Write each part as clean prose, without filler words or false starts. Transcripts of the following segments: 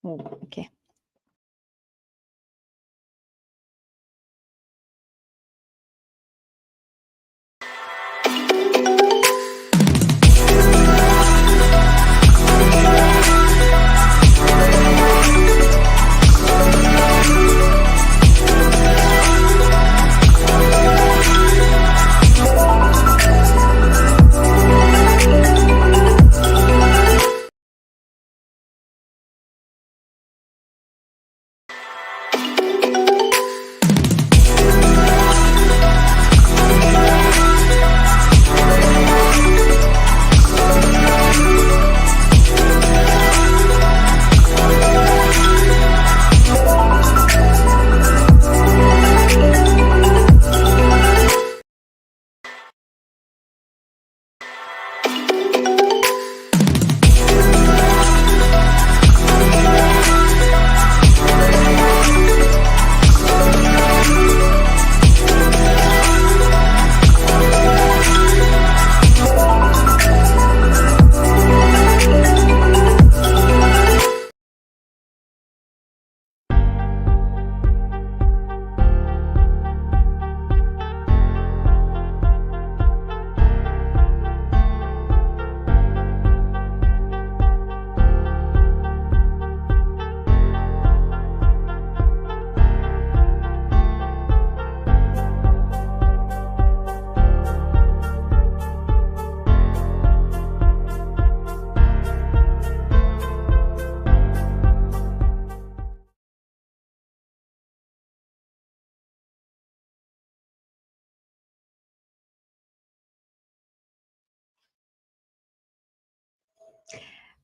Oh, okay.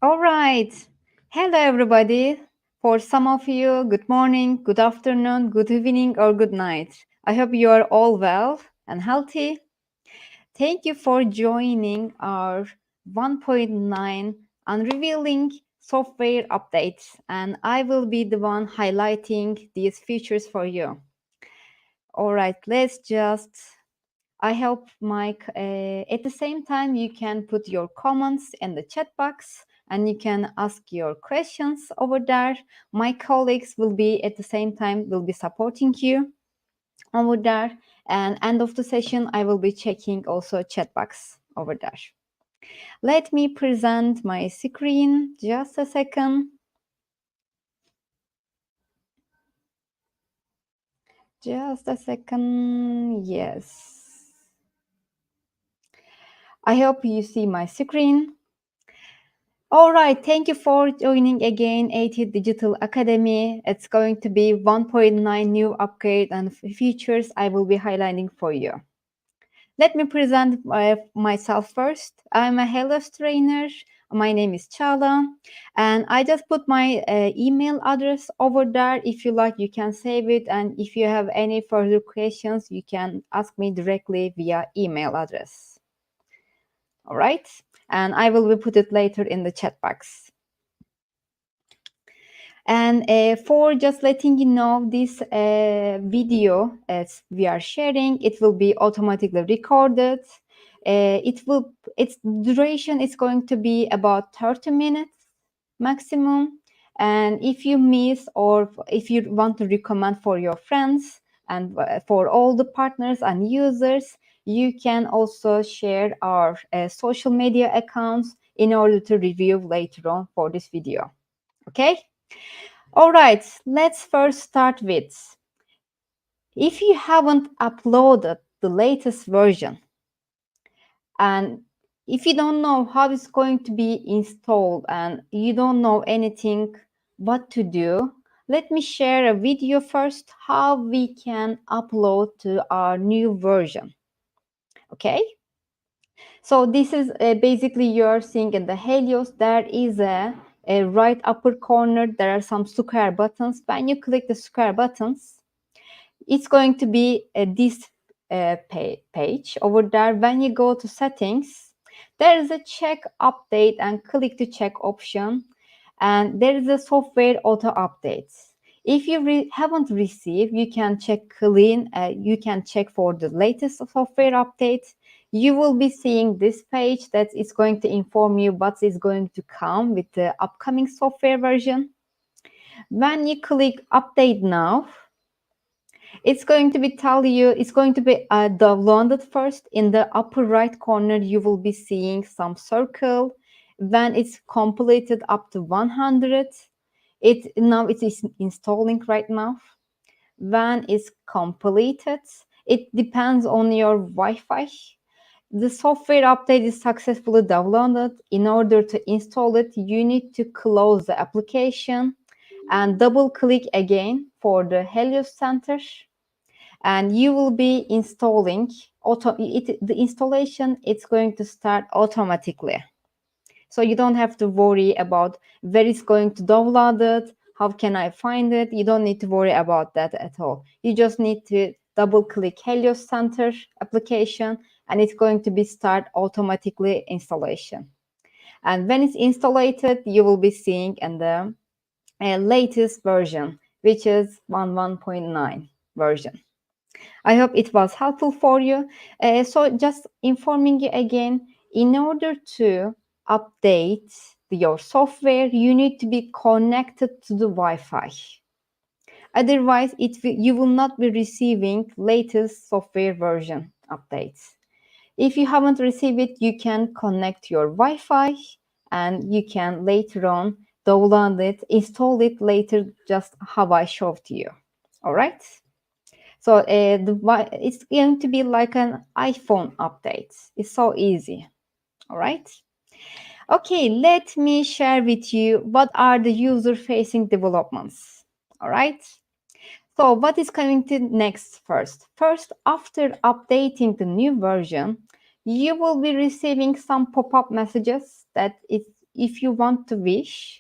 All right. Hello, everybody. For some of you, good morning, good afternoon, good evening, or good night. I hope you are all well and healthy. Thank you for joining our 1.9 Unveiling software updates, and I will be the one highlighting these features for you. All right, let's just I hope, Mike, at the same time, you can put your comments in the chat box and you can ask your questions over there. My colleagues will be at the same time, will be supporting you over there. And end of the session, I will be checking also chat box over there. Let me present my screen. Just a second. Just a second. Yes. I hope you see my screen. All right, thank you for joining again AT Digital Academy. It's going to be 1.9 new upgrade and features I will be highlighting for you. Let me present myself first. I'm a Helios trainer. My name is Chala, and I just put my email address over there. If you like, you can save it, and if you have any further questions, you can ask me directly via email address. All right, and I will put it later in the chat box. And for just letting you know, this video as we are sharing, it will be automatically recorded. Its duration is going to be about 30 minutes maximum. And if you miss, or if you want to recommend for your friends and for all the partners and users, you can also share our social media accounts in order to review later on for this video. Okay. All right, let's first start with, if you haven't uploaded the latest version, and if you don't know how it's going to be installed and you don't know anything what to do, let me share a video first how we can upload to our new version. Okay? So this is basically you're seeing in the Helios, there is a right upper corner, there are some square buttons. When you click the square buttons, it's going to be this page over there. When you go to settings, there is a check update and click to check option, and there is a software auto updates. If you haven't received, you can check clean. You can check for the latest software updates. You will be seeing this page that is going to inform you what is going to come with the upcoming software version. When you click update now, it's going to be tell you, it's going to be downloaded first. In the upper right corner, you will be seeing some circle. When it's completed up to 100, it is installing right now. When it's completed, it depends on your Wi-Fi. The software update is successfully downloaded. In order to install it, you need to close the application and double click again for the Helios Center, and you will be installing the installation. It's going to start automatically, so you don't have to worry about where it's going to download it, how can I find it. You don't need to worry about that at all. You just need to double click Helios Center application, and it's going to be start automatically installation. And when it's installed, you will be seeing in the latest version, which is 11.9 version. I hope it was helpful for you. So just informing you again, in order to update your software, you need to be connected to the Wi-Fi. Otherwise, you will not be receiving latest software version updates. If you haven't received it, you can connect your Wi-Fi and you can later on download it, install it later, just how I showed to you. All right. So it's going to be like an iPhone update. It's so easy. All right. Okay, let me share with you what are the user-facing developments. All right. So what is coming to next first? First, after updating the new version, you will be receiving some pop-up messages that if you want to wish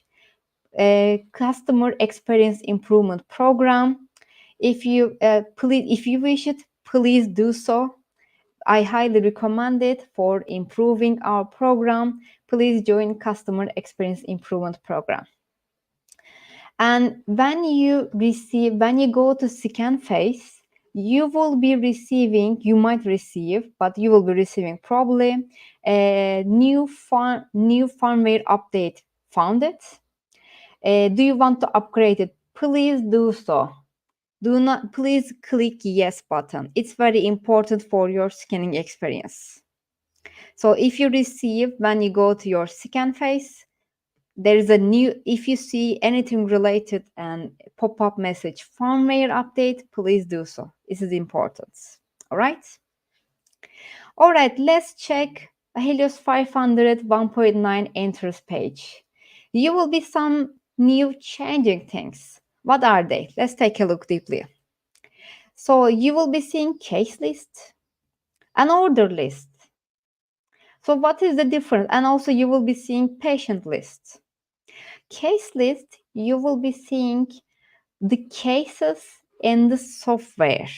a customer experience improvement program, if you wish it, please do so. I highly recommend it for improving our program. Please join customer experience improvement program. And when you go to scan phase, you might receive, but you will be receiving probably a new firmware update found it. Do you want to upgrade it? Please do so. Please click yes button. It's very important for your scanning experience. So if you receive, when you go to your scan phase, there is if you see anything related and pop-up message firmware update, please do so. This is important. All right. All right, let's check Helios 500 1.9 enters page. You will be some new changing things. What are they? Let's take a look deeply. So you will be seeing case list and order list. So what is the difference? And also you will be seeing patient list. Case list, you will be seeing the cases in the software,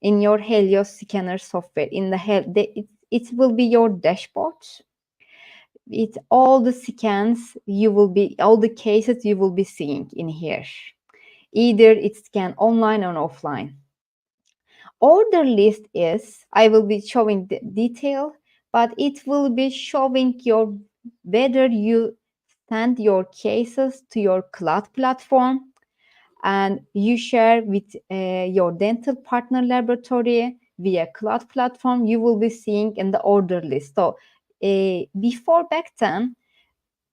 in your Helios scanner software. It will be your dashboard. All the scans all the cases you will be seeing in here. Either it's scanned online or offline. Order list is, I will be showing the detail, but it will be showing whether you send your cases to your cloud platform and you share with your dental partner laboratory via cloud platform. You will be seeing in the order list. So before back then,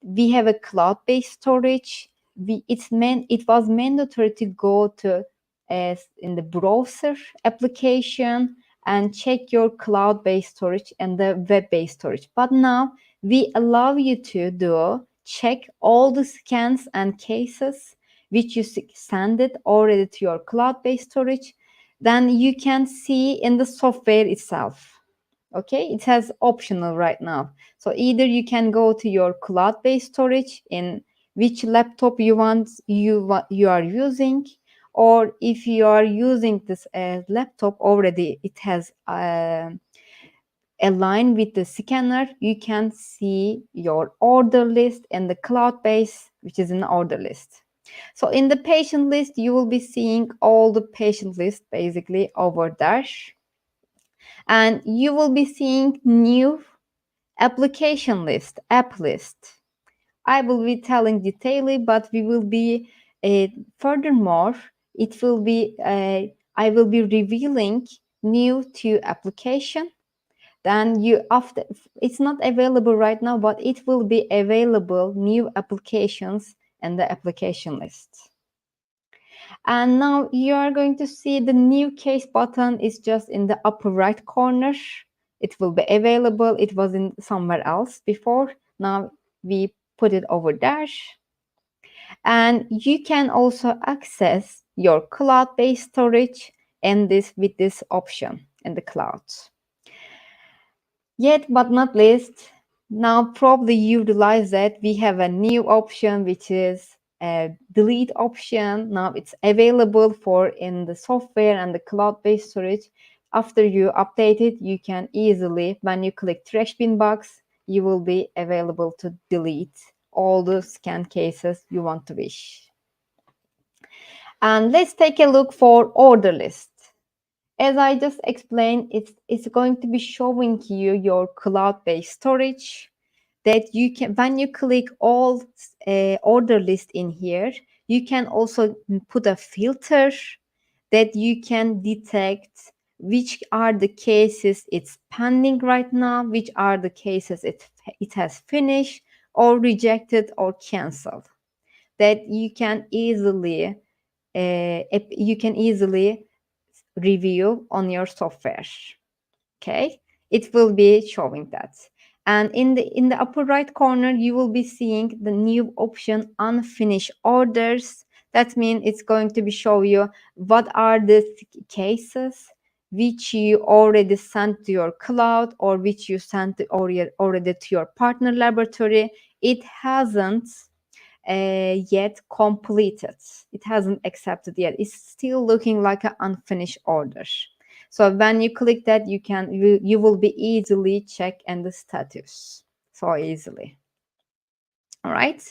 we have a cloud-based storage. It was mandatory to go to in the browser application and check your cloud-based storage and the web-based storage. But now we allow you to check all the scans and cases which you send it already to your cloud-based storage. Then you can see in the software itself. Okay, it has optional right now. So either you can go to your cloud-based storage in which laptop you are using, or if you are using this laptop already, it has aligned with the scanner, you can see your order list and the cloud base, which is an order list. So in the patient list, you will be seeing all the patient list basically over there. And you will be seeing new application list, app list. I will be telling detailedly, but we will be Furthermore, it will be I will be revealing new to application. Then you after it's not available right now, but it will be available new applications in the application list. And now you are going to see the new case button is just in the upper right corner. It will be available. It was in somewhere else before. Now we put it over there. And you can also access your cloud-based storage and this with this option in the cloud. Yet but not least, now probably you realize that we have a new option which is a delete option. Now it's available for in the software and the cloud-based storage. After you update it, you can easily, when you click trash bin box, you will be available to delete all the scan cases you want to wish. And let's take a look for order list. As I just explained, it's going to be showing you your cloud-based storage that you can, when you click all order list in here, you can also put a filter that you can detect which are the cases it's pending right now, which are the cases it has finished or rejected or canceled. That you can easily review on your software. Okay, it will be showing that. And in the upper right corner, you will be seeing the new option unfinished orders. That means it's going to be show you what are the cases which you already sent to your cloud or which you sent already to your partner laboratory. It hasn't yet completed. It hasn't accepted yet. It's still looking like an unfinished order. So when you click that, you will be easily check and the status so easily. All right.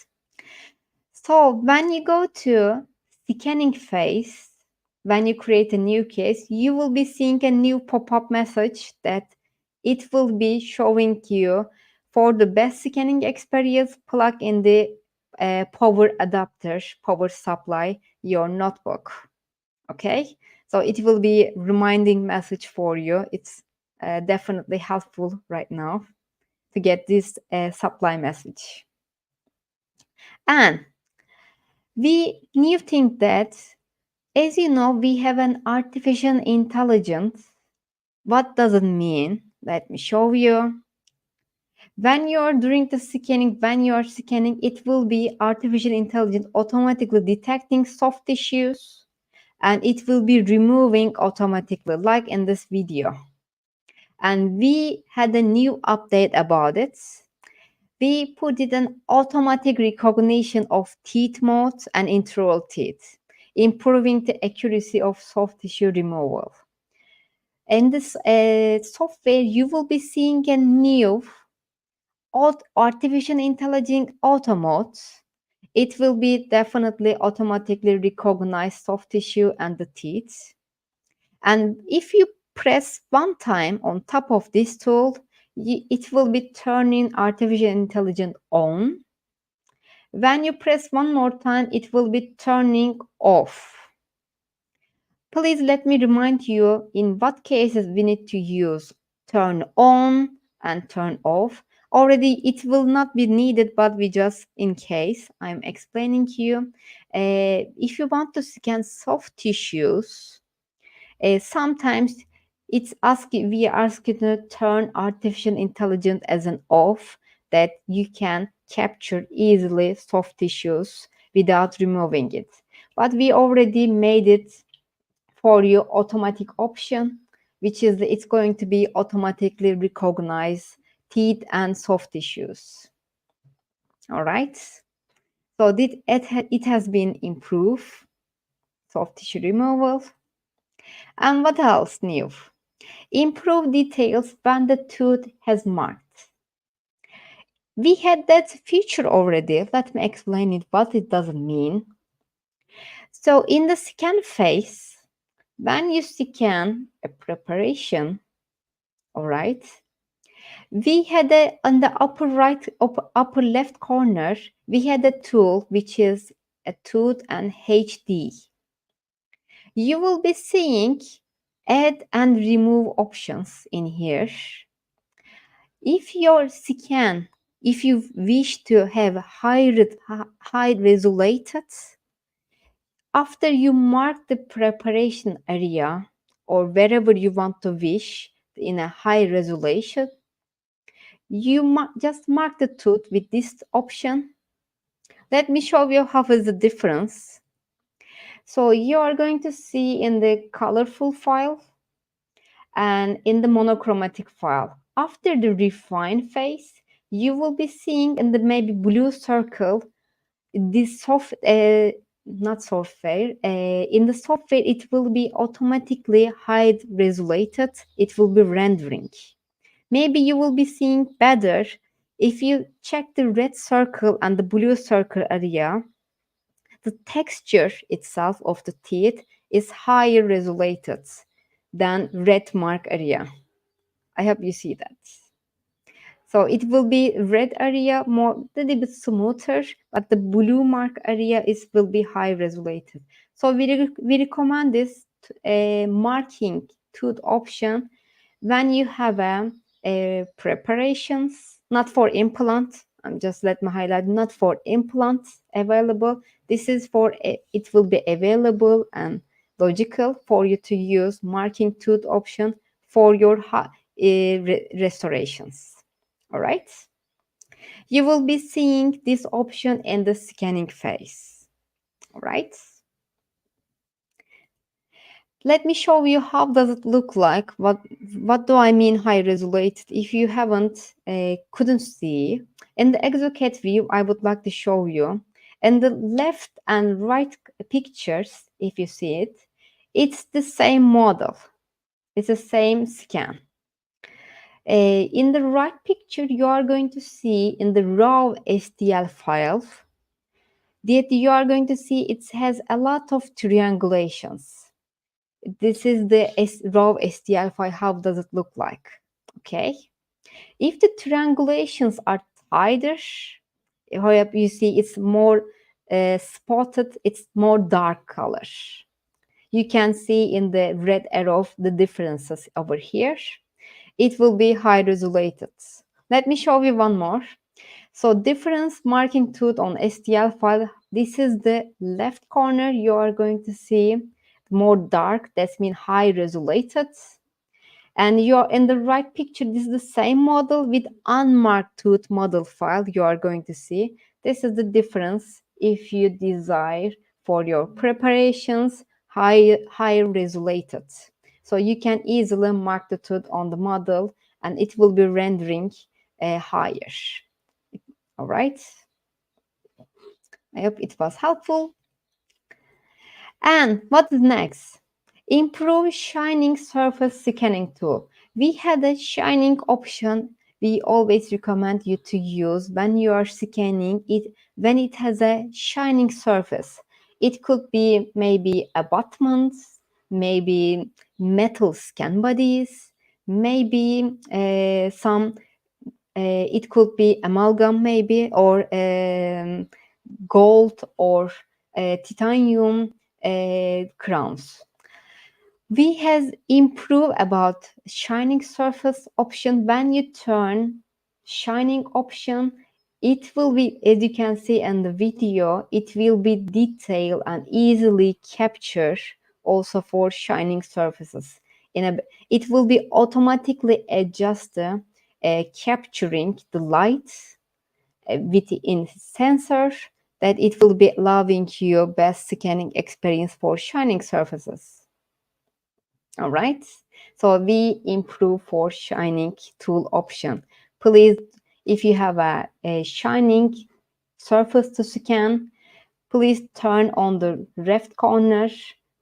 So when you go to scanning phase, when you create a new case, you will be seeing a new pop-up message that it will be showing you for the best scanning experience, plug in the power adapter, power supply, your notebook. Okay, so it will be reminding message for you. It's definitely helpful right now to get this supply message. And you think that, as you know, we have an artificial intelligence. What does it mean? Let me show you. When you are doing the scanning, it will be artificial intelligence automatically detecting soft tissues and it will be removing automatically, like in this video. And we had a new update about it. We put it an automatic recognition of teeth modes and intraoral teeth, improving the accuracy of soft tissue removal. In this software, you will be seeing a new artificial intelligence auto mode. It will be definitely automatically recognize soft tissue and the teeth. And if you press one time on top of this tool, it will be turning artificial intelligence on. When you press one more time, it will be turning off. Please let me remind you in what cases we need to use turn on and turn off. Already it will not be needed, but we just in case I'm explaining to you. If you want to scan soft tissues, sometimes we ask you to turn artificial intelligence as an off that you can capture easily soft tissues without removing it. But we already made it for your automatic option, which is it's going to be automatically recognize teeth and soft tissues. All right. So it has been improved, soft tissue removal. And what else new? Improve details when the tooth has marked. We had that feature already. Let me explain it, what it doesn't mean. So in the scan phase, when you scan a preparation, all right, we had on the upper left corner, we had a tool which is a tooth and HD. You will be seeing add and remove options in here. If your scan, if you wish to have high resolution, after you mark the preparation area or wherever you want to wish in a high resolution, you just mark the tooth with this option. Let me show you how is the difference. So you are going to see in the colorful file and in the monochromatic file. After the refine phase, you will be seeing in the maybe blue circle this not software. In the software, it will be automatically high resolution. It will be rendering. Maybe you will be seeing better if you check the red circle and the blue circle area. The texture itself of the teeth is higher resolution than red mark area. I hope you see that. So it will be red area more little bit smoother, but the blue mark area is will be high resolution. So we recommend this marking tooth option when you have a preparations, not for implant. I'm just let me highlight, not for implants available. This is for it will be available and logical for you to use marking tooth option for your restorations. All right. You will be seeing this option in the scanning phase. All right. Let me show you how does it look like. What do I mean high resolution? If you haven't couldn't see in the exocad view, I would like to show you. In the left and right pictures, if you see it, it's the same model. It's the same scan. In the right picture, you are going to see in the raw STL file that you are going to see it has a lot of triangulations. This is the raw STL file. How does it look like? Okay. If the triangulations are tighter, you see it's more spotted, it's more dark color. You can see in the red arrow the differences over here. It will be high resolution. Let me show you one more. So difference marking tooth on STL file. This is the left corner. You are going to see more dark. That means high resolution. And you're in the right picture. This is the same model with unmarked tooth model file. You are going to see this is the difference if you desire for your preparations high resolution. So you can easily mark the tooth on the model and it will be rendering higher. All right. I hope it was helpful. And what is next? Improve shining surface scanning tool. We had a shining option we always recommend you to use when you are scanning it, when it has a shining surface. It could be maybe abutments, maybe metal scan bodies, maybe it could be amalgam maybe, or gold or titanium crowns. We has improved about shining surface option. When you turn shining option, it will be, as you can see in the video, it will be detailed and easily captured also for shining surfaces. It will be automatically adjusted, capturing the light within sensor, that it will be allowing you best scanning experience for shining surfaces. All right. So we improve for shining tool option. Please, if you have a shining surface to scan, please turn on the left corner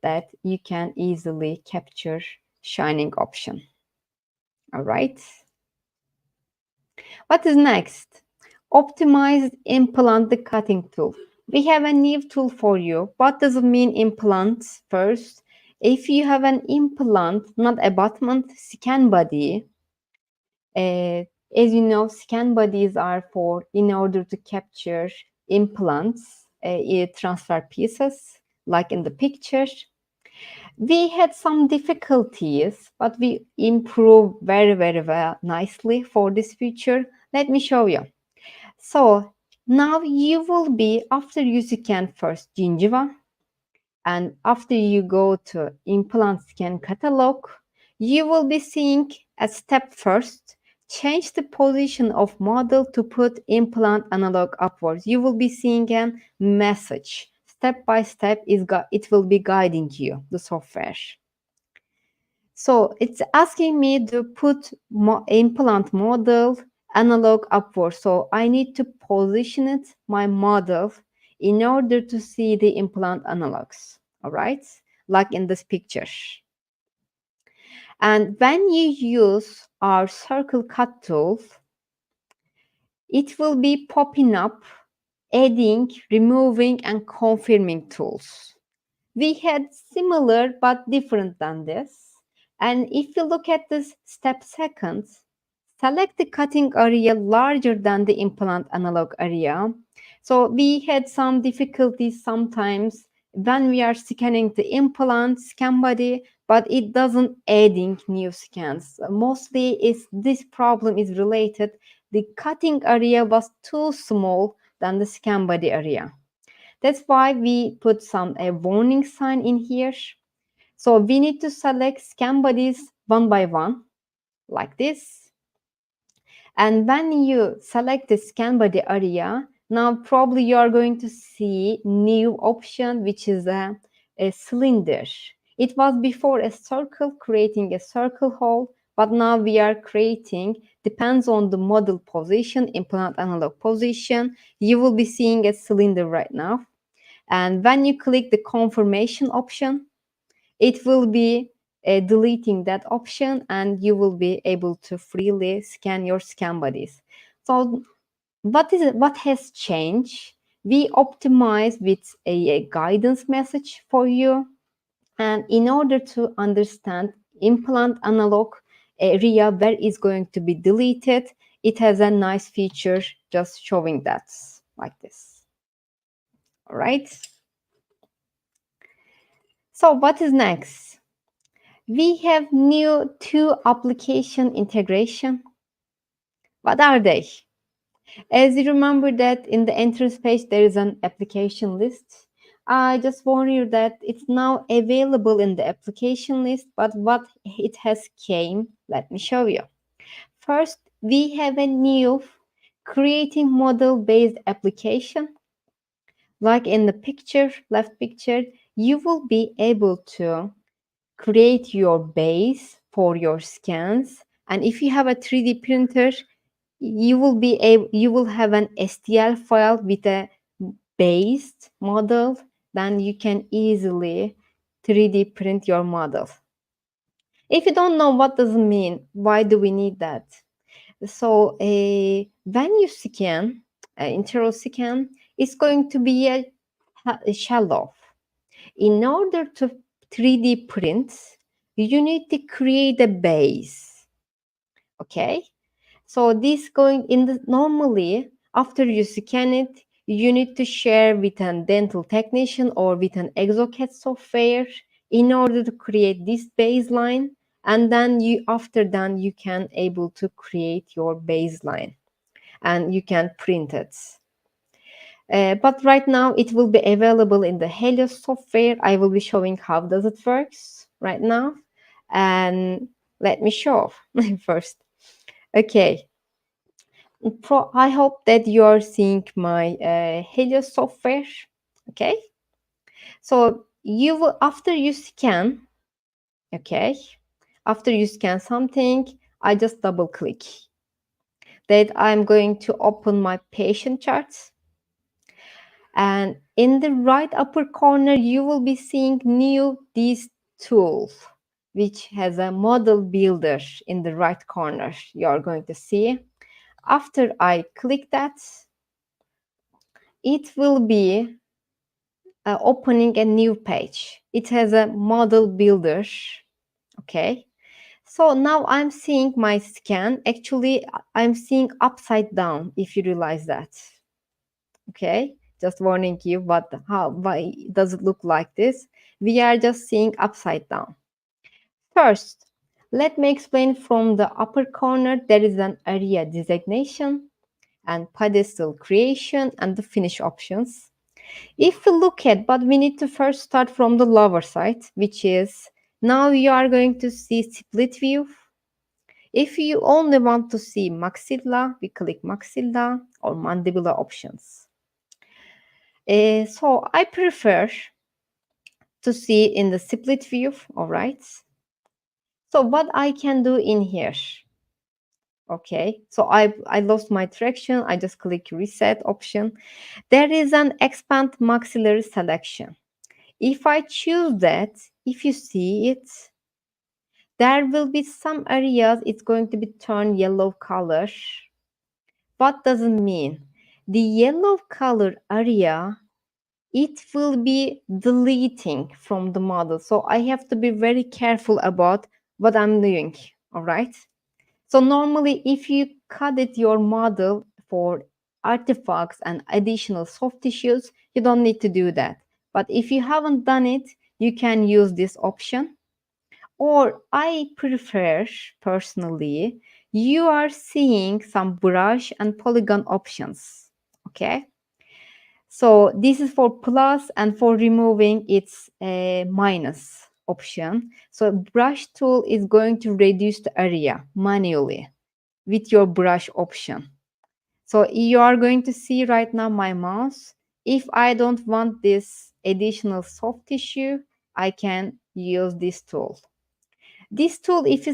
that you can easily capture shining option. All right. What is next? Optimized implant the cutting tool. We have a new tool for you. What does it mean implants? First, if you have an implant, not abutment, scan body. As you know, scan bodies are for in order to capture implants transfer pieces, like in the picture. We had some difficulties, but we improved very, very well, nicely for this feature. Let me show you. So now you will be, after you scan first gingiva, and after you go to implant scan catalog, you will be seeing a step first. Change the position of model to put implant analog upwards. You will be seeing a message. Step by step, it will be guiding you, the software. So it's asking me to put implant model analog upward. So I need to position it, my model, in order to see the implant analogs. All right, like in this picture. And when you use our circle cut tool, it will be popping up, adding, removing, and confirming tools. We had similar but different than this. And if you look at this step second, select the cutting area larger than the implant analog area. So we had some difficulties sometimes when we are scanning the implant scan body, but it doesn't adding new scans. Mostly is this problem is related. The cutting area was too small than the scan body area. That's why we put a warning sign in here. So we need to select scan bodies one by one, like this. And when you select the scan body area, now probably you are going to see new option, which is a cylinder. It was before a circle, creating a circle hole, but now we are creating, depends on the model position, implant analog position. You will be seeing a cylinder right now. And when you click the confirmation option, it will be deleting that option, and you will be able to freely scan your scan bodies. So what has changed? We optimize with a guidance message for you, and in order to understand implant analog area where is going to be deleted, it has a nice feature just showing that like this. All right. So what is next? We have new two application integration. What are they? As you remember that in the entrance page, there is an application list. I just warn you that it's now available in the application list, but what it has came, let me show you. First, we have a new creating model-based application. Like in the picture, left picture, you will be able to create your base for your scans. And if you have a 3D printer, you will have an STL file with a based model. Then you can easily 3D print your model. If you don't know what does it mean, why do we need that? So when you scan, intraoral scan, it's going to be a shallow. In order to 3D print, you need to create a base. Okay, so this going in the normally after you scan it, you need to share with a dental technician or with an exocad software in order to create this baseline, and then after that you can able to create your baseline and you can print it. But right now it will be available in the Helios software. I will be showing how does it works right now. And let me show first. Okay. I hope that you are seeing my Helios software. Okay. So you will, after you scan, okay, after you scan something, I just double click. That I'm going to open my patient charts. And in the right upper corner, you will be seeing this tool, which has a model builder in the right corner. You are going to see. After I click that, it will be opening a new page. It has a model builder. Okay. So now I'm seeing my scan. Actually, I'm seeing upside down, if you realize that. Okay. Just warning you, but why does it look like this? We are just seeing upside down. First, let me explain from the upper corner, there is an area designation and pedestal creation and the finish options. If we look at, but we need to first start from the lower side, which is now you are going to see split view. If you only want to see maxilla, we click maxilla or mandibular options. So I prefer to see in the split view, all right? So what I can do in here, okay, so I lost my traction, I just click reset option. There is an expand maxillary selection. If I choose that, if you see it, there will be some areas it's going to be turned yellow color. What does it mean? The yellow color area, it will be deleting from the model. So I have to be very careful about what I'm doing. All right. So normally if you cut it your model for artifacts and additional soft tissues, you don't need to do that. But if you haven't done it, you can use this option. Or I prefer personally, you are seeing some brush and polygon options. Okay. So this is for plus, and for removing it's a minus option. So brush tool is going to reduce the area manually with your brush option. So you are going to see right now my mouse. If I don't want this additional soft tissue, I can use this tool. This tool, if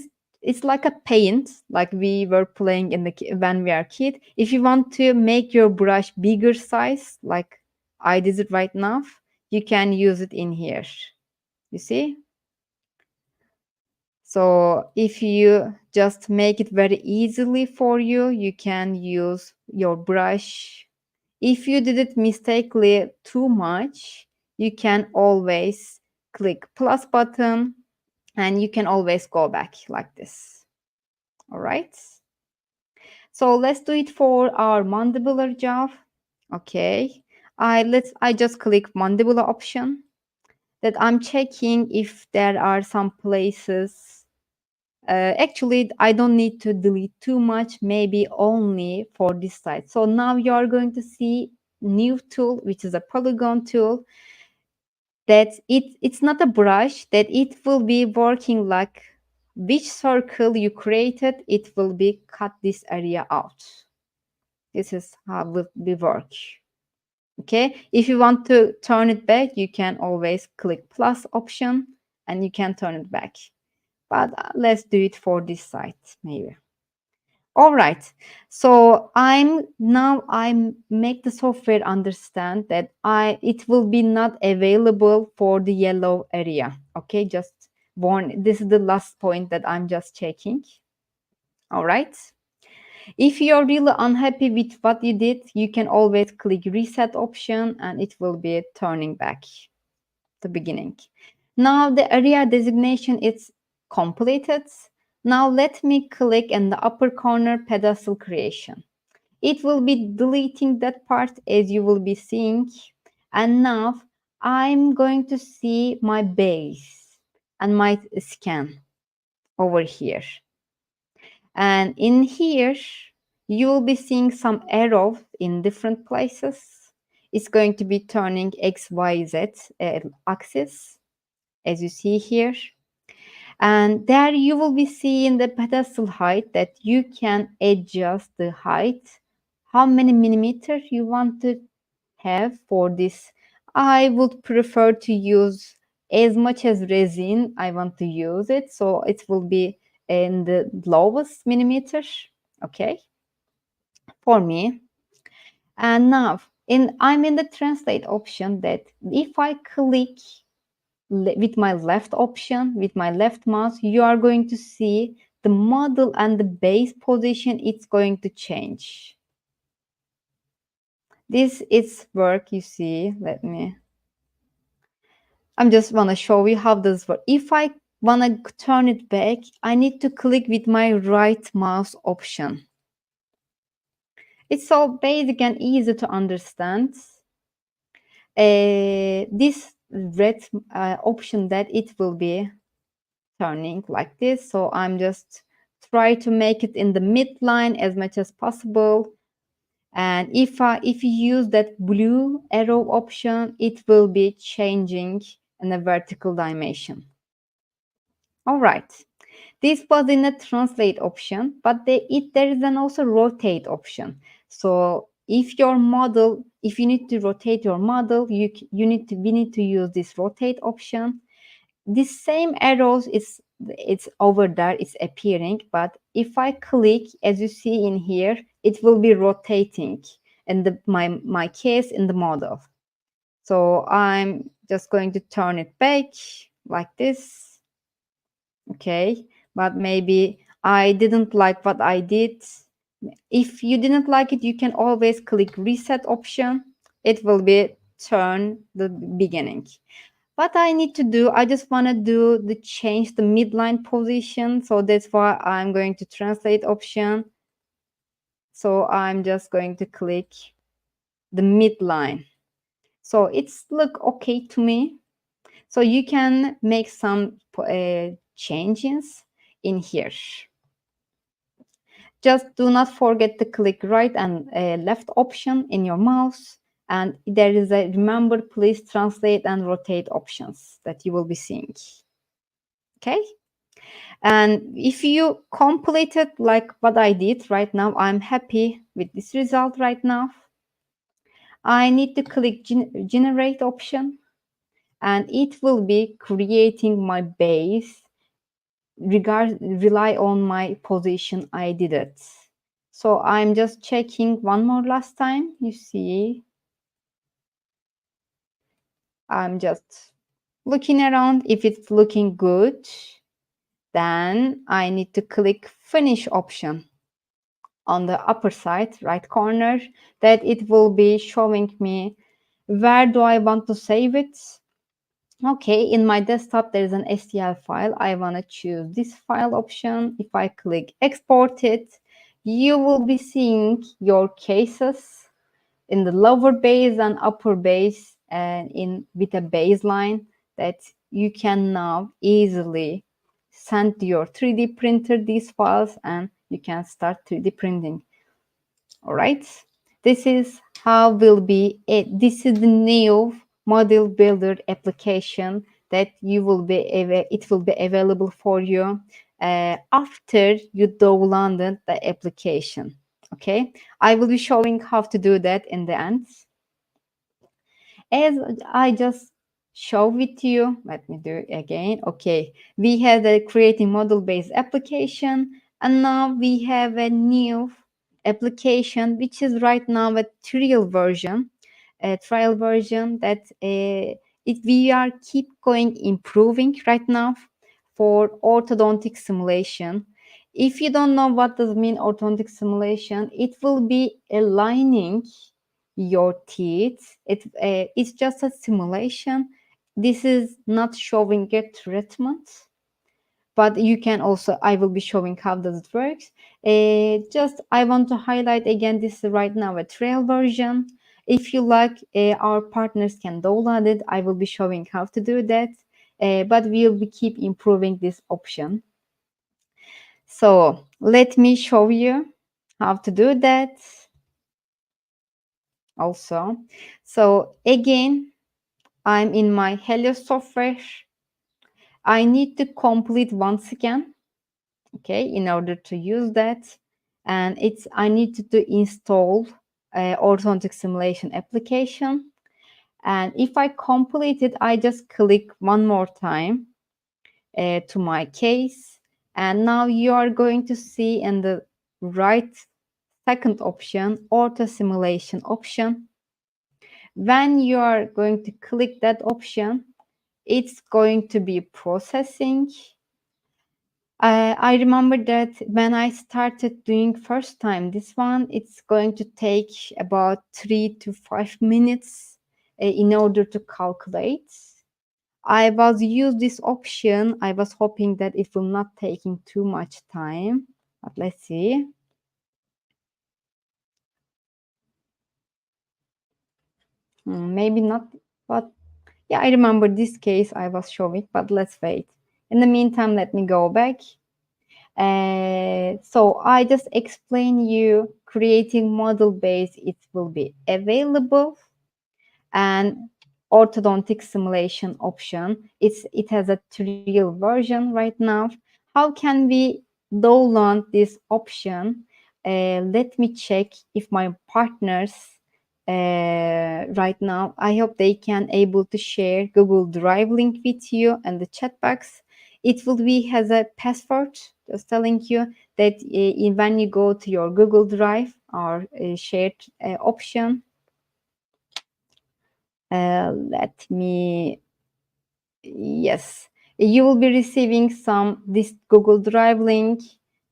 it's like a paint, like we were playing in the when we are kid. If you want to make your brush bigger size, like I did it right now, you can use it in here. You see? So if you just make it very easily for you, you can use your brush. If you did it mistakenly too much, you can always click plus button and you can always go back like this. All right. So let's do it for our mandibular job. Okay. I just click mandibular option, that I'm checking if there are some places. Actually, I don't need to delete too much, maybe only for this side. So now you are going to see new tool, which is a polygon tool. That it's not a brush, that it will be working like which circle you created, it will be cut this area out. This is how it will work. Okay, if you want to turn it back, you can always click plus option and you can turn it back. But let's do it for this side maybe. All right, so I'm make the software understand that it will be not available for the yellow area. Okay, just warn, this is the last point that I'm just checking. All right, if you're really unhappy with what you did, you can always click reset option and it will be turning back the beginning. Now the area designation is completed. Now let me click in the upper corner pedestal creation. It will be deleting that part as you will be seeing. And now I'm going to see my base and my scan over here. And in here, you will be seeing some arrows in different places. It's going to be turning X, Y, Z axis, as you see here. And there you will be seeing the pedestal height, that you can adjust the height, how many millimeters you want to have for this. I would prefer to use as much as resin I want to use it, so it will be in the lowest millimeters, okay, for me. And now I'm in the translate option, that if I click with my left option, with my left mouse, you are going to see the model and the base position, it's going to change. This is work, you see. I'm just want to show you how this works. If I want to turn it back, I need to click with my right mouse option. It's so basic and easy to understand. this red option that it will be turning like this. So I'm just try to make it in the midline as much as possible. And if you use that blue arrow option, it will be changing in a vertical dimension. All right. This was in a translate option, but there is an also rotate option. So if your model, if you need to rotate your model, we need to use this rotate option. This same arrows it's over there, it's appearing, but if I click, as you see in here, it will be rotating in my case in the model. So I'm just going to turn it back like this. Okay, but maybe I didn't like what I did. If you didn't like it, you can always click reset option. It will be turn the beginning. What I need to do, I just want to do the change the midline position. So that's why I'm going to translate option. So I'm just going to click the midline. So it's look okay to me. So you can make some changes in here. Just do not forget to click right and left option in your mouse. And there is a remember, please translate and rotate options that you will be seeing. Okay. And if you complete it like what I did right now, I'm happy with this result right now. I need to click generate option, and it will be creating my base rely on my position I did it. So I'm just checking one more last time. You see, I'm just looking around. If it's looking good, then I need to click finish option on the upper side right corner, that it will be showing me where do I want to save it. Okay, in my desktop there is an STL file. I want to choose this file option. If I click export it, you will be seeing your cases in the lower base and upper base, and in with a baseline that you can now easily send to your 3D printer these files, and you can start 3D printing. All right, this is how will be it. This is the new model builder application that you will be it will be available for you after you downloaded the application. Okay, I will be showing how to do that in the end. As I just show with you, let me do it again. Okay, we had a creating model-based application, and now we have a new application, which is right now a trial version that we are keep going improving right now for orthodontic simulation. If you don't know what does mean orthodontic simulation, it will be aligning your teeth. It's just a simulation. This is not showing a treatment, but you can also, I will be showing how does it works. Just I want to highlight again, this is right now a trial version. If you like, our partners can download it. I will be showing how to do that, but we'll be keep improving this option. So let me show you how to do that also. So again, I'm in my Helios software. I need to complete once again, okay, in order to use that. And I need to install orthodontic simulation application. And if I complete it, I just click one more time to my case. And now you are going to see in the right second option, ortho simulation option. When you are going to click that option, it's going to be processing. I remember that when I started doing first time this one, it's going to take about 3 to 5 minutes in order to calculate. I was use this option. I was hoping that it will not taking too much time. But let's see. Maybe not But yeah, I remember this case I was showing, but let's wait. In the meantime, let me go back. So I just explain you creating model base. It will be available, and orthodontic simulation option. It has a trial version right now. How can we download this option? Let me check if my partners right now. I hope they can able to share Google Drive link with you and the chat box. It will be has a password. Just telling you that when you go to your Google Drive or shared option, let me, yes, you will be receiving some this Google Drive link,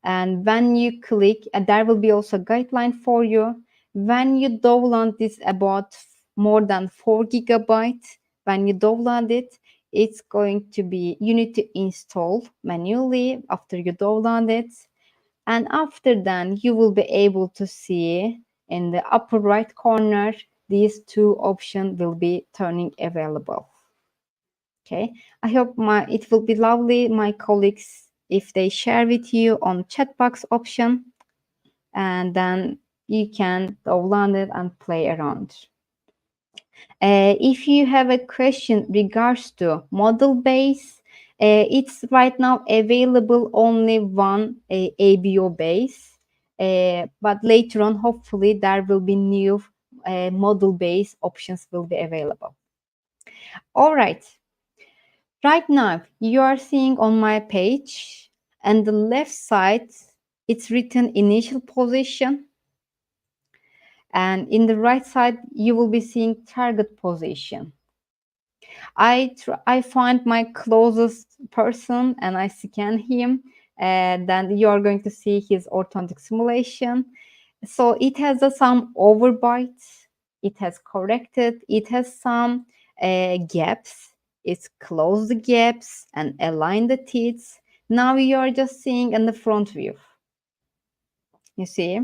and when you click, there will be also a guideline for you. When you download this about more than 4 GB, when you download it, it's going to be, you need to install manually after you download it, and after that you will be able to see in the upper right corner these two options will be turning available. Okay, I hope it will be lovely, my colleagues, if they share with you on chat box option, and then you can download it and play around. If you have a question regards to model base, it's right now available only one ABO base, but later on, hopefully, there will be new model base options will be available. All right. Right now, you are seeing on my page, and the left side, it's written initial position, and in the right side, you will be seeing target position. I find my closest person and I scan him, and then you are going to see his orthodontic simulation. So it has some overbites, it has corrected, it has some gaps, it's closed the gaps and align the teeth. Now you are just seeing in the front view. You see?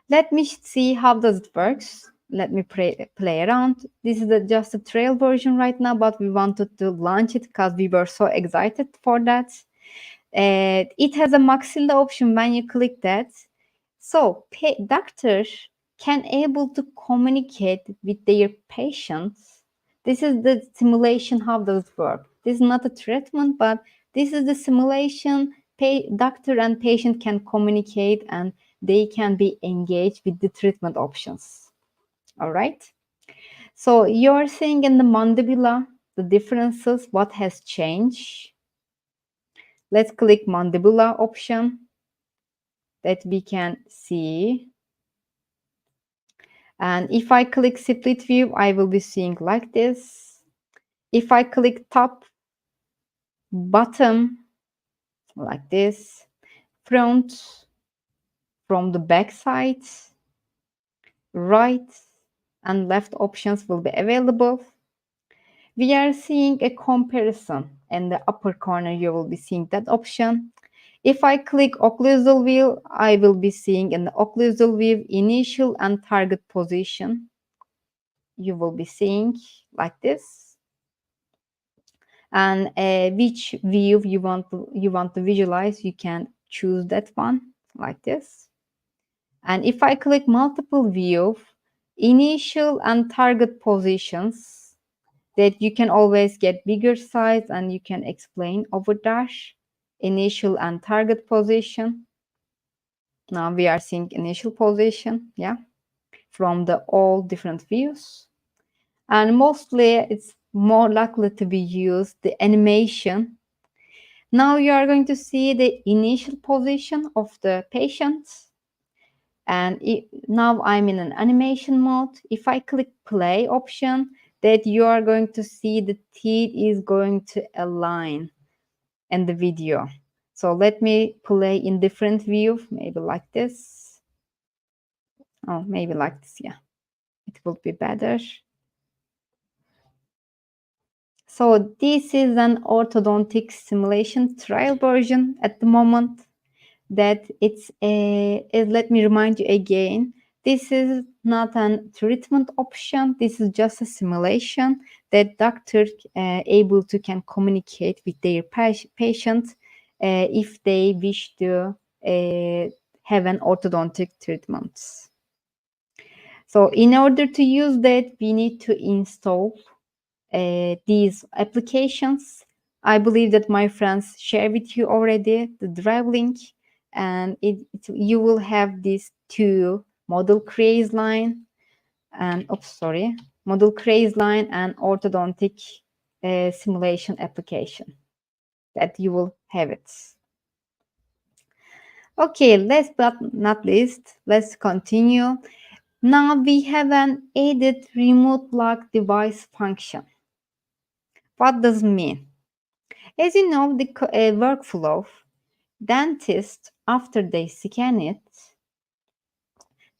Let me see how does it works. Let me play around. This is just a trial version right now, but we wanted to launch it because we were so excited for that. It has a maxilla option when you click that. So doctors can able to communicate with their patients. This is the simulation, how does it work. This is not a treatment, but this is the simulation. Doctor and patient can communicate and they can be engaged with the treatment options. All right. So you're seeing in the mandibula the differences, what has changed. Let's click mandibula option that we can see. And if I click split view, I will be seeing like this. If I click top, bottom, like this, front, from the back side, right and left options will be available. We are seeing a comparison in the upper corner. You will be seeing that option. If I click occlusal view, I will be seeing in the occlusal view initial and target position. You will be seeing like this. And which view you want to visualize, you can choose that one like this. And if I click multiple view, initial and target positions, that you can always get bigger size and you can explain over there. Initial and target position. Now we are seeing initial position, yeah, from the all different views. And mostly it's more likely to be used the animation. Now you are going to see the initial position of the patient. And now I'm in an animation mode. If I click play option, that you are going to see the teeth is going to align in the video. So let me play in different view, maybe like this. Oh, maybe like this, yeah. It will be better. So this is an orthodontic simulation trial version at the moment. That it's let me remind you again This is not a treatment option. This is just a simulation that doctor able to can communicate with their patient if they wish to have an orthodontic treatment. So in order to use that, we need to install these applications. I believe that my friends share with you already the drive link, and you will have these two model craze line and model craze line and orthodontic simulation application that you will have it. Okay, last but not least, let's continue. Now we have an added remote lock device function. What does it mean? As you know, the workflow, dentists, after they scan it,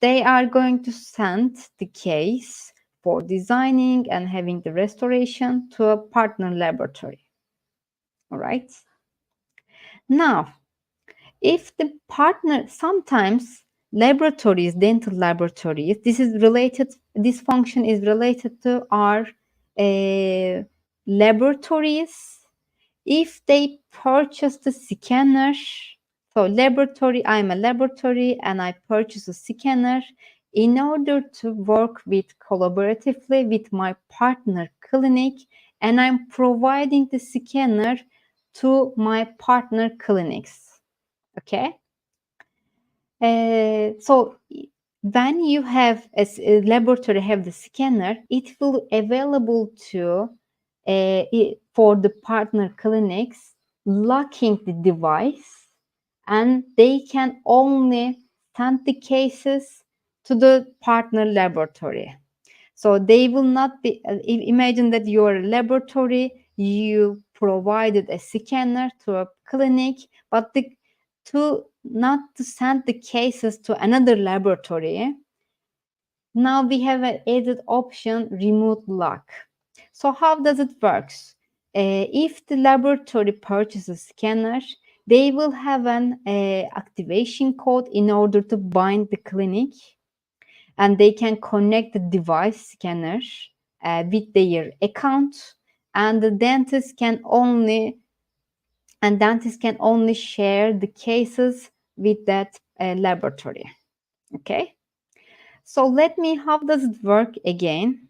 they are going to send the case for designing and having the restoration to a partner laboratory. All right. Now, if the partner, sometimes laboratories, dental laboratories, this function is related to our laboratories. If they purchase the scanner, so laboratory, I'm a laboratory and I purchase a scanner in order to work with collaboratively with my partner clinic, and I'm providing the scanner to my partner clinics. Okay. So when you have a laboratory have the scanner, it will available to for the partner clinics locking the device, and they can only send the cases to the partner laboratory. So they will not be, imagine that your laboratory, you provided a scanner to a clinic, but to not to send the cases to another laboratory. Now we have an added option, remote lock. So how does it work? If the laboratory purchases scanner, they will have an activation code in order to bind the clinic, and they can connect the device scanner with their account, and the dentist can only share the cases with that laboratory. Okay, so how does it work again?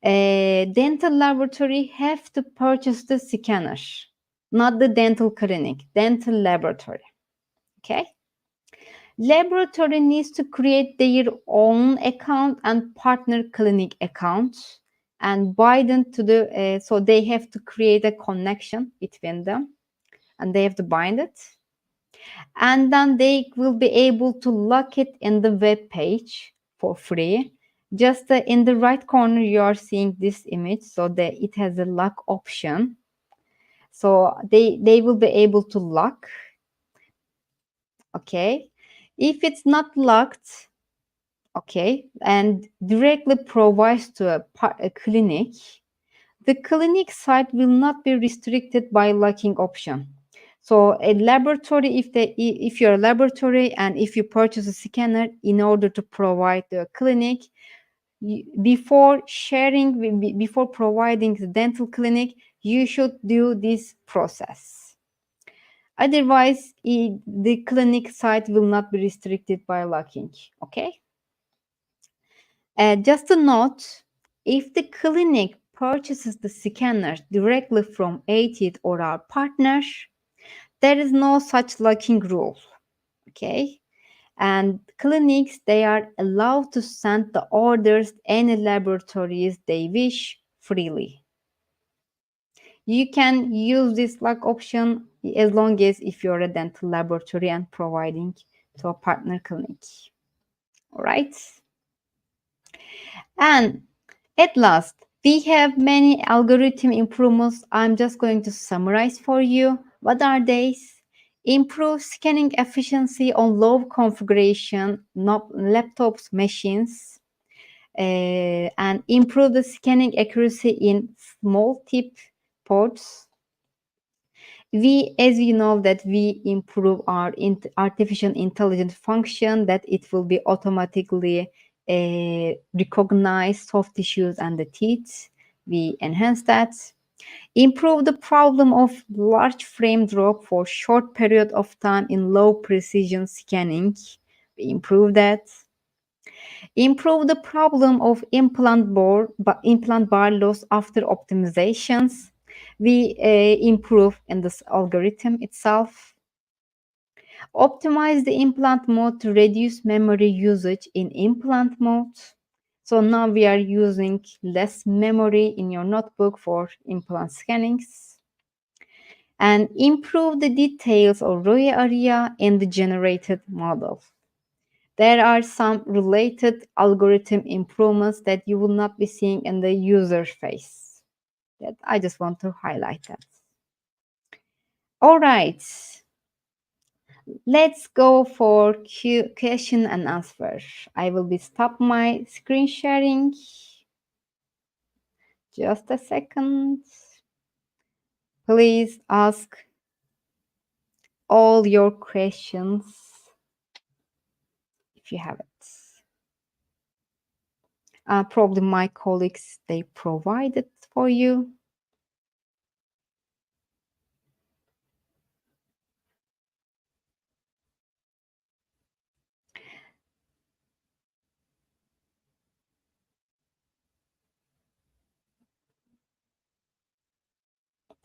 Dental laboratory have to purchase the scanner, not the dental clinic, dental laboratory. Okay, laboratory needs to create their own account and partner clinic accounts and bind them to the so they have to create a connection between them, and they have to bind it, and then they will be able to lock it in the web page for free. Just in the right corner you are seeing this image, so that it has a lock option, so they will be able to lock. Okay, if it's not locked, okay, and directly provides to a clinic, the clinic site will not be restricted by locking option. So a laboratory, if you're a laboratory and if you purchase a scanner in order to provide the clinic, before providing the dental clinic, you should do this process. Otherwise, the clinic site will not be restricted by locking. Okay. Just a note, if the clinic purchases the scanner directly from ATIT or our partner, there is no such locking rule. Okay. And clinics, they are allowed to send the orders any laboratories they wish freely. You can use this lock option as long as if you're a dental laboratory and providing to a partner clinic. All right. And at last, we have many algorithm improvements. I'm just going to summarize for you. What are these? Improve scanning efficiency on low configuration laptops machines, and improve the scanning accuracy in small tip ports. As you know, that we improve our artificial intelligence function, that it will be automatically recognize soft tissues and the teeth. We enhance that. Improve the problem of large frame drop for short period of time in low precision scanning. We improve that. Improve the problem of implant bar loss after optimizations. We improve in this algorithm itself. Optimize the implant mode to reduce memory usage in implant mode. So now we are using less memory in your notebook for implant scannings. And improve the details of ROE area in the generated model. There are some related algorithm improvements that you will not be seeing in the user face. That I just want to highlight that. All right, let's go for question and answer. I will be stop my screen sharing. Just a second. Please ask all your questions if you have it. Probably my colleagues, they provided for you.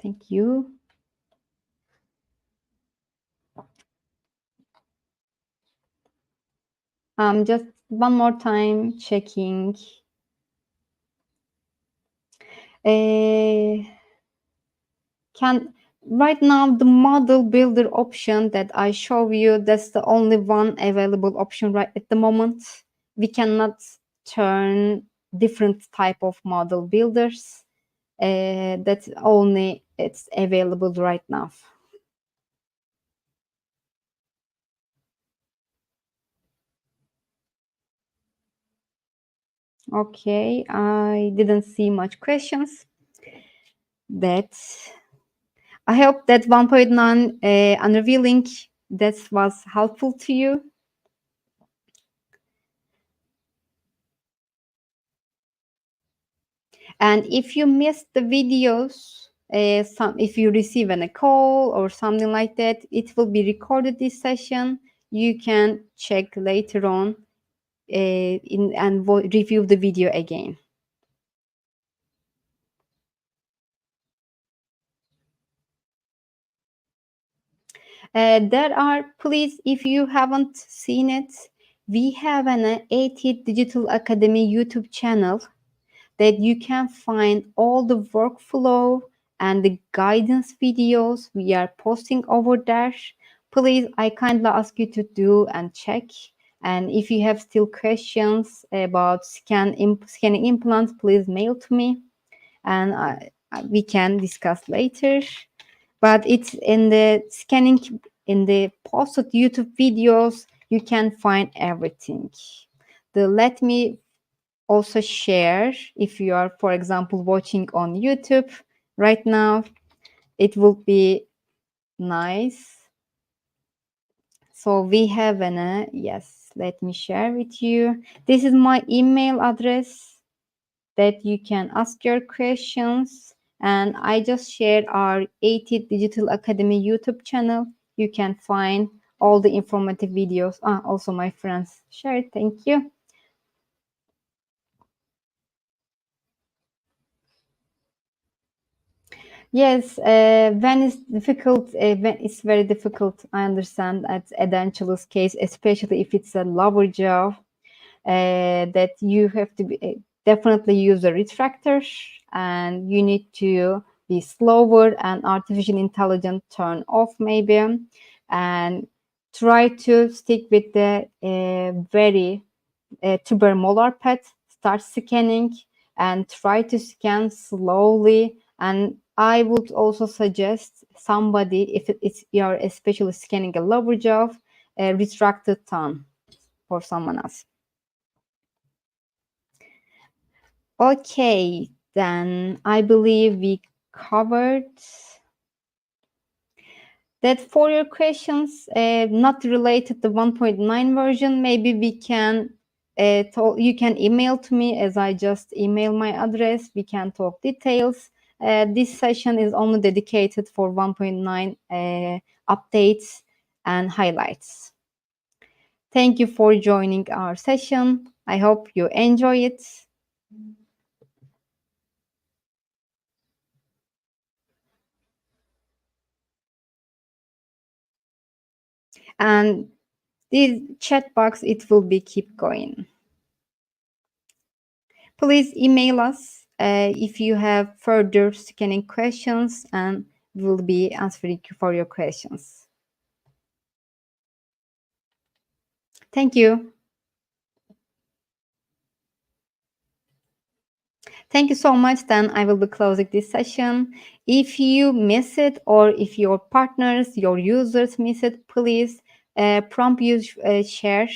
Thank you. Just one more time checking. Can right now the model builder option that I show you, that's the only one available option right at the moment. We cannot turn different type of model builders. That's only it's available right now. Okay, I didn't see much questions. That's I hope that 1.9 unveiling that was helpful to you. And if you missed the videos, if you receive a call or something like that, it will be recorded this session. You can check later on and review the video again. There are, please, if you haven't seen it, we have an AT Digital Academy YouTube channel that you can find all the workflow and the guidance videos we are posting over there. Please, I kindly ask you to do and check. And if you have still questions about scanning implants, please mail to me and we can discuss later. But it's in the scanning, in the posted YouTube videos, you can find everything. Let me also share, if you are, for example, watching on YouTube right now, it will be nice. So we have yes, let me share with you. This is my email address that you can ask your questions. And I just shared our AT Digital Academy YouTube channel. You can find all the informative videos. Also my friends shared. Thank you. Yes, when it's difficult, when it's very difficult, I understand at Edenchul's case, especially if it's a lower jaw, that you have to be, definitely use a retractor and you need to be slower and artificial intelligence turn off maybe, and try to stick with the very tubermolar pad, start scanning and try to scan slowly. And I would also suggest somebody, if it's you're especially scanning a lower jaw, a retracted tongue for someone else. Okay, then I believe we covered That for your questions not related to 1.9 version, maybe we can you can email to me, as I just email my address. We can talk details. This session is only dedicated for 1.9 updates and highlights. Thank you for joining our session. I hope you enjoy it. And this chat box, it will be keep going. Please email us if you have further scanning questions, and we'll be answering for your questions. Thank you. Thank you so much. Then I will be closing this session. If you miss it, or if your partners, your users miss it, please prompt use share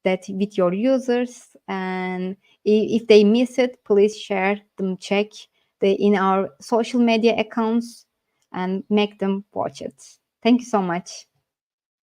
that with your users. And if they miss it, please share them, check in our social media accounts and make them watch it. Thank you so much.